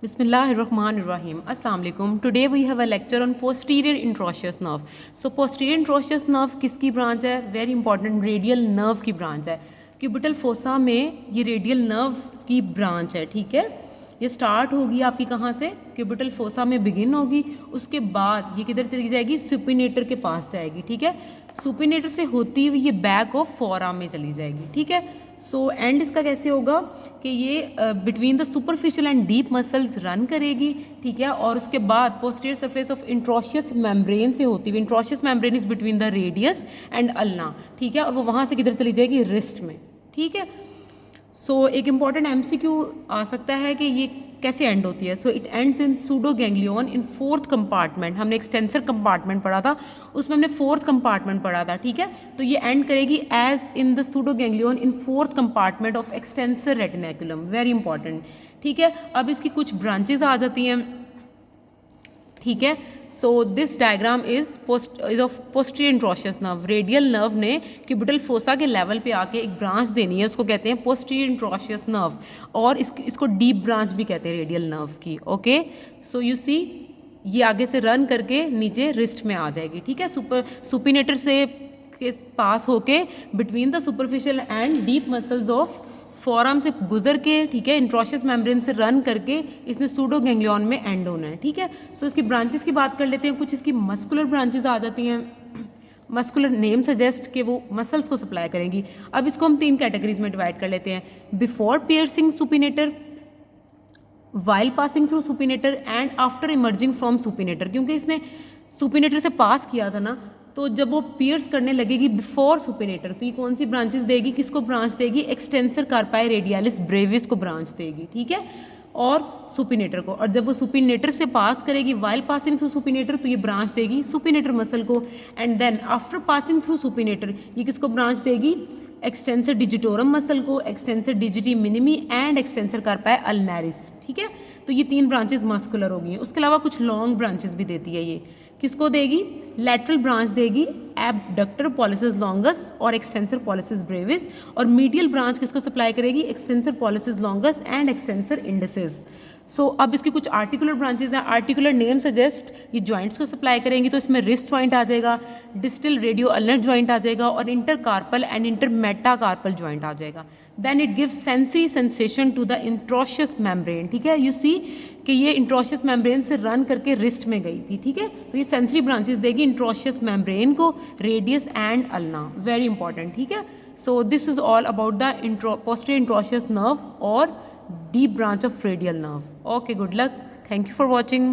Bismillahirrahmanirrahim. Assalamu alaikum. Today we have a lecture on posterior introitious nerve. So posterior introitious nerve किसकी branch है? Very important, radial nerve की branch है. Cubital fossa में ये radial nerve की branch है. ठीक है, ये स्टार्ट होगी आपकी कहाँ से? क्यूबिटल फोसा में बिगिन होगी, उसके बाद ये किधर चली जाएगी? सुपिनेटर के पास जाएगी. ठीक है, सुपिनेटर से होती हुई ये बैक ऑफ फोरआर्म में चली जाएगी. ठीक है, सो एंड इसका कैसे होगा कि ये between the superficial and deep muscles run करेगी. ठीक है, और उसके बाद posterior surface of interosseous membrane से होती हुई, interosseous membrane is between the radius and ulna. ठीक है, और वो वहाँ से किधर चली जाएगी? रिस्ट में. ठीक है, सो एक इंपॉर्टेंट एमसीक्यू आ सकता है कि ये कैसे एंड होती है. So it ends in pseudo ganglion in fourth compartment. हमने एक्सटेंसर कंपार्टमेंट पढ़ा था, उसमें हमने फोर्थ कंपार्टमेंट पढ़ा था. ठीक है, तो ये एंड करेगी as in the pseudo ganglion in fourth compartment of extensor retinaculum. Very important. ठीक है, अब इसकी कुछ ब्रांचेज आ जाती हैं. ठीक है, so this diagram is of posterior interosseous nerve. Radial nerve ने क्यूबिटल फोसा के लेवल पे आके एक ब्रांच देनी है, उसको कहते हैं पोस्टीरियर इंट्रोशियस नर्व, और इसको डीप ब्रांच भी कहते हैं रेडियल नर्व की. ओके, सो यू सी ये आगे से रन करके नीचे रिस्ट में आ जाएगी. ठीक है, सुपिनेटर से के पास होके between the superficial and deep muscles of forearm से गुजर के, ठीक है, इंट्रोशियस मेम्ब्रेन से रन करके इसने सूडो गैंग्लियन में एंड होना है. ठीक है, सो इसकी ब्रांचेस की बात कर लेते हैं. कुछ इसकी मस्कुलर ब्रांचेस आ जाती हैं. मस्कुलर नेम सजेस्ट कि वो मसल्स को सप्लाई करेंगी. अब इसको हम 3 कैटेगरीज में डिवाइड कर लेते हैं. Before piercing supinator, while passing through supinator and after emerging from supinator. क्योंकि इसने सुपिनेटर से पास किया था ना, तो जब वो पियर्स करने लगेगी बिफोर सुपिनेटर, तो ये कौन सी ब्रांचेस देगी? किसको ब्रांच देगी? एक्सटेंसर कार्पाई रेडियालिस ब्रेविस को ब्रांच देगी. ठीक है, और सुपिनेटर को. और जब वो सुपिनेटर से पास करेगी वाइल पासिंग थ्रू सुपिनेटर, तो ये ब्रांच देगी सुपिनेटर मसल को. And then after passing through supinator ये किसको ब्रांच देगी? एक्सटेंसर डिजिटोरम मसल को, extensor digiti minimi and extensor carpi ulnaris. ठीक है, तो ये 3 ब्रांचेस मस्कुलर हो गई हैं. उसके अलावा कुछ लॉन्ग ब्रांचेस भी देती है. ये किसको देगी? लैटरल ब्रांच देगी एबडक्टर पॉलिसिस लॉन्गस और एक्सटेंसर पॉलिसिस ब्रेविस, और मीडियल ब्रांच किसको सप्लाई करेगी? Extensor pollicis longus and extensor indicis. So अब इसकी कुछ आर्टिकुलर ब्रांचेस हैं. आर्टिकुलर नेम सजेस्ट ये जॉइंट्स को सप्लाई करेंगी, तो इसमें रिस्ट जॉइंट आ जाएगा, डिस्टल रेडियो अल्नर जॉइंट आ जाएगा, और इंटरकार्पल एंड इंटरमेटाकार्पल जॉइंट आ जाएगा. Then it gives sensory sensation to the interosseous membrane. ठीक है, यू सी कि ये इंट्रोशियस मेम्ब्रेन से रन करके रिस्ट में गई थी. ठीक है, तो ये सेंसरी ब्रांचेस देगी इंट्रोशियस मेम्ब्रेन को, radius and ulna. Very important. ठीक है, so this is all about the posterior interosseous nerve और deep branch of radial nerve. Okay, good luck. Thank you for watching.